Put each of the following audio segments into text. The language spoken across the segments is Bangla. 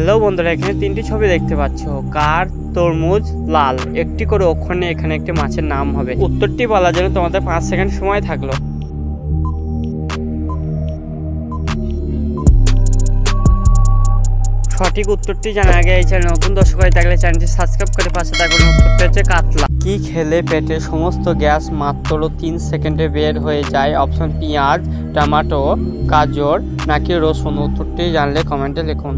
হ্যালো বন্ধুরা, এখানে তিনটি ছবি দেখতে পাচ্ছ। কার, তরমুজ, লাল। একটি করে অক্ষর নিয়ে এখানে একটি মাছের নাম হবে। উত্তরটি বলার জন্য তোমাদের 5 সেকেন্ড সময় থাকলো। সঠিক উত্তরটি জানার আগে এই চ্যানেল নতুন দর্শক হয়ে থাকলে চ্যানেলটি সাবস্ক্রাইব করে পাশে থাকুন। উত্তরটি হচ্ছে কাতলা। কি খেলে পেটে সমস্ত গ্যাস মাত্র 3 সেকেন্ডে বের হয়ে যায়? অপশন পেঁয়াজ, টমেটো, গাজর নাকি রসুন? উত্তরটি জানলে কমেন্টে লিখুন।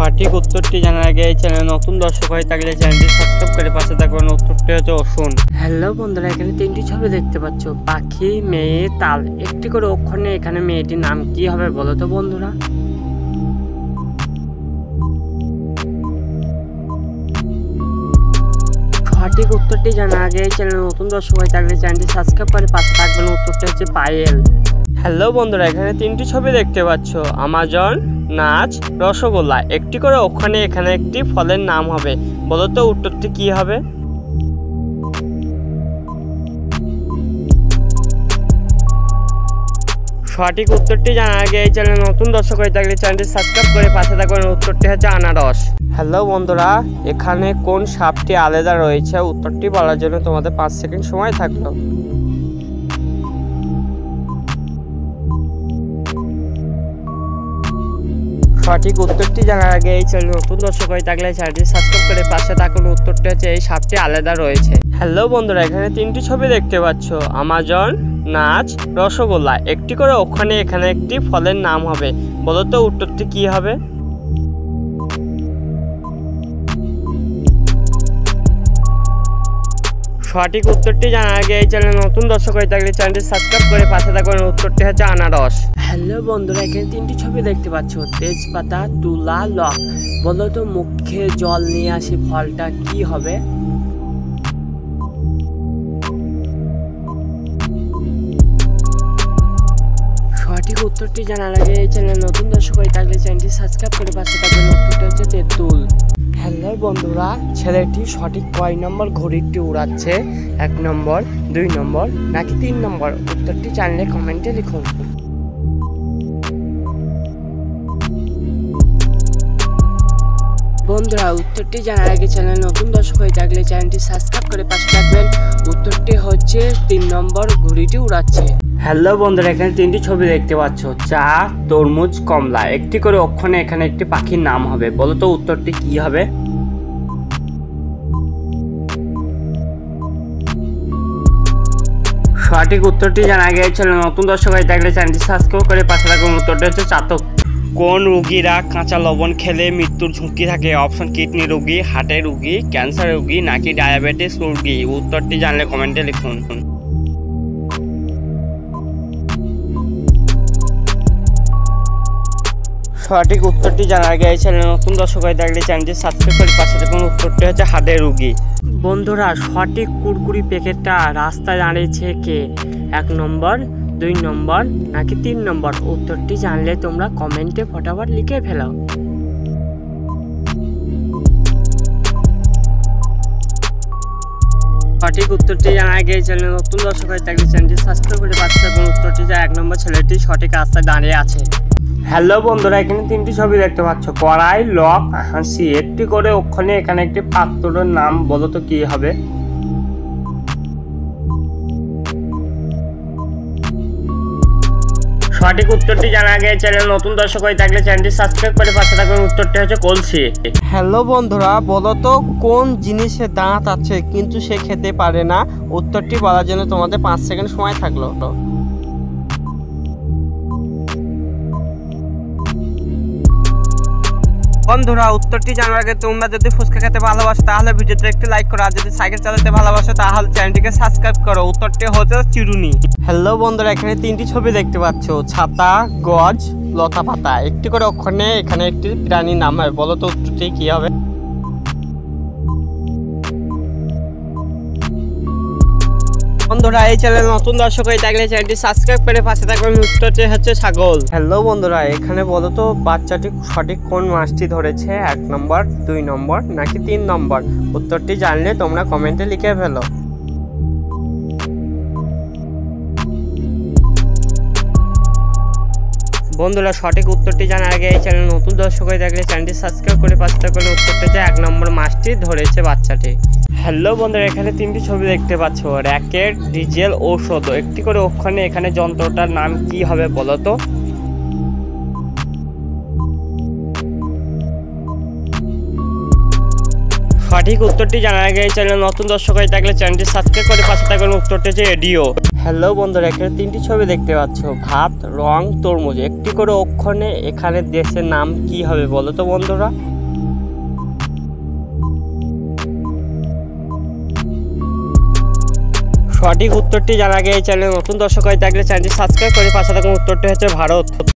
সঠিক উত্তরটি জানার আগে এই চ্যানেল নতুন দর্শক হয়ে থাকলে চ্যানেলটি সাবস্ক্রাইব করে পাশে থাকবেন। উত্তরটি হচ্ছে রসুন। হ্যালো বন্ধুরা, এখানে তিনটি ছবি দেখতে পাচ্ছ। পাখি, মেয়ে, তাল। একটি করে অক্ষর নিয়ে এখানে মেয়েটির নাম কি হবে বলো তো বন্ধুরা? সঠিক উত্তরটি জানার আগে এই চ্যানেল নতুন দর্শক হয়ে থাকলে চ্যানেলটি সাবস্ক্রাইব করে পাশে থাকবেন। উত্তরটি হচ্ছে পায়েল। হ্যালো বন্ধুরা, এখানে তিনটি ছবি দেখতে পাচ্ছ। আমাজন, নাচ, রসগোল্লা। একটি করে অক্ষর নিয়ে এখানে একটি ফলের নাম হবে। বলো তো উত্তরটি কি হবে? সঠিক উত্তরটি জানার আগে এই চ্যানেল নতুন দর্শক হয়ে থাকলে চ্যানেলটি সাবস্ক্রাইব করে পাশে থাকবেন। উত্তরটি হচ্ছে আনারস। হ্যালো বন্ধুরা, এখানে কোন সাপটি আলাদা রয়েছে? উত্তরটি বলার জন্য তোমাদের 5 সেকেন্ড সময় থাকলো। সঠিক উত্তরটি জানার আগে এই চ্যানেল নতুন দর্শক হয়ে থাকলে চ্যানেলটি সাবস্ক্রাইব করে পাশে থাকুন। উত্তরটি হচ্ছে এই সাপটি আলাদা রয়েছে। হ্যালো বন্ধুরা, এখানে তিনটি ছবি দেখতে পাচ্ছ। আমাজন, নাচ, রসগোল্লা। একটি করে অক্ষর নিয়ে এখানে একটি ফলের নাম হবে। বলো তো উত্তরটি কি হবে? সঠিক উত্তরটি জানার আগে এই চ্যানেল নতুন দর্শক হয়ে থাকলে চ্যানেলটি সাবস্ক্রাইব করে পাশে থাকুন। উত্তরটি হচ্ছে আনারস। হ্যালো বন্ধুরা, এখানে তিনটি ছবি দেখতে পাচ্ছ। তেজপাতা, তুলা, লক। বলো তো মুখে জল নিয়ে আসি ফলটা কি হবে? সঠিক উত্তরটি জানার আগে এই চ্যানেল নতুন দর্শক হয়ে থাকলে চ্যানেলটি সাবস্ক্রাইব করে পাশে থাকবেন। উত্তরটি হচ্ছে তেঁতুল। হ্যালো বন্ধুরা, ছেলেটি সঠিক কয় নম্বর ঘড়িটি উড়াচ্ছে? 1 নম্বর, 2 নম্বর নাকি 3 নম্বর? উত্তরটি জানলে কমেন্টে লিখুন। বন্ধুরা, উত্তরটি জানার আগে চ্যানেল নতুন দর্শক হয়ে থাকলে চ্যানেলটি সাবস্ক্রাইব করে পাশে থাকবেন। উত্তরটি হচ্ছে 3 নম্বর ঘড়িটি উড়াচ্ছে। হ্যালো বন্ধুরা, এখানে তিনটি ছবি দেখতে পাচ্ছ। চা, তরমুজ, কমলা। একটি করে অক্ষর নিয়ে এখানে একটি পাখির নাম হবে। বলো তো উত্তরটি কি হবে? সঠিক উত্তরটি জানা আগে চ্যানেল নতুন দর্শক হয়ে থাকলে চ্যানেলটি সাবস্ক্রাইব করে পাশে থাকুন। উত্তরটি হচ্ছে চাতক। কোন রোগীরা কাঁচা লবণ খেলে মৃত্যুর ঝুঁকি থাকে? অপশন কিডনি রোগী, হার্টের রোগী, ক্যান্সার রোগী নাকি ডায়াবেটিস রোগী? উত্তরটি জানলে কমেন্টে লিখুন। সঠিক উত্তরটি জানার আগে এই চ্যানেল নতুন দর্শক হয়ে থাকলে চ্যানেলটি সাবস্ক্রাইব করে পাশে থাকুন। উত্তরটি হচ্ছে হার্টের রোগী। বন্ধুরা, সঠিক কুরকুরি প্যাকেটটা রাস্তায় দাঁড়িয়েছে কে? 1 নম্বর, 2 নম্বর নাকি 3 নম্বর? উত্তরটি জানলে তোমরা কমেন্টে ফটাফট লিখে ফেলো। সঠিক উত্তরটি জানার আগে চ্যানেল নতুন দর্শক হয়ে থাকলে চ্যানেলটি সাবস্ক্রাইব করে পাশে থাকুন। উত্তরটি যা 1 নম্বর ছেলেটি সঠিক রাস্তায় দাঁড়িয়ে আছে। হ্যালো বন্ধুরা, এখানে তিনটি ছবি দেখতে পাচ্ছ। কড়াই, লক, হাসি। একটি করে অক্ষর নিয়ে এখানে একটি পাত্রের নাম। বলো তো কি হবে? সঠিক উত্তরটি জানা আগে চ্যানেল নতুন দর্শক হয়ে থাকলে চ্যানেলটি সাবস্ক্রাইব করে পাশে থাকবেন। উত্তরটি হচ্ছে কলসি। হ্যালো বন্ধুরা, বলো তো কোন জিনিসে দাঁত আছে কিন্তু সে খেতে পারে না? উত্তরটি বলার জন্য তোমাদের 5 সেকেন্ড সময় থাকলো। বন্ধুরা, উত্তরটি জানার আগে তোমরা যদি ফুচকা খেতে ভালোবাসো তাহলে ভিডিওতে একটি লাইক করো, আর যদি সাইকেল চালাতে ভালোবাসো তাহলে চ্যানেলটিকে সাবস্ক্রাইব করো। উত্তরটি হচ্ছে চিরুনি। হ্যালো বন্ধুরা, এখানে তিনটি ছবি দেখতে পাচ্ছ। ছাতা, গজ, লতা পাতা। একটি করে অক্ষর নিয়ে এখানে একটি প্রাণীর নাম হবে। বলো তো উত্তরটি কি হবে? বন্ধুরা, এই চ্যানেল নতুন দর্শক হয়ে থাকলে চ্যানেলটি সাবস্ক্রাইব করে পাশে থাকবেন। উত্তরটি হচ্ছে ছাগল। হ্যালো বন্ধুরা, এখানে বলো তো বাচ্চাটি সঠিক কোন মাছটি ধরেছে? 1 নম্বর, 2 নম্বর নাকি 3 নম্বর? উত্তরটি জানলে তোমরা কমেন্টে লিখে ফেলো। বন্ধুরা সঠিক উত্তরটি জানার আগে এই চ্যানেল নতুন দর্শক হয়ে থাকলে চ্যানেলটি সাবস্ক্রাইব করে পাশে থাকলে উত্তরটা যে 1 নম্বর মাছটি ধরেছে বাচ্চাটি। হ্যালো বন্ধুরা, এখানে তিনটি ছবি দেখতে পাচ্ছ, র্যাকেট, ডিজেল, ঔষধ। একটি করে অক্ষরে এখানে যন্ত্রটার নাম কি হবে বলো তো? সঠিক উত্তরটি জানার আগে এই চ্যানেল নতুন দর্শক হয়ে থাকলে চ্যানেলটি সাবস্ক্রাইব করে পাশে থাকলে উত্তরটা যে রেডিও। হ্যালো বন্ধুরা, এখানে তিনটি ছবি দেখতে পাচ্ছ, ভাত, রং, তরমুজ। একটি করে অক্ষরে এখানে দেশের নাম কি হবে বলো তো বন্ধুরা? সঠিক উত্তরটি জানার আগে এই চ্যানেল নতুন দর্শক হয়ে থাকলে চ্যানেলটি সাবস্ক্রাইব করে পাশে থাকুন, উত্তরটি হচ্ছে ভারত।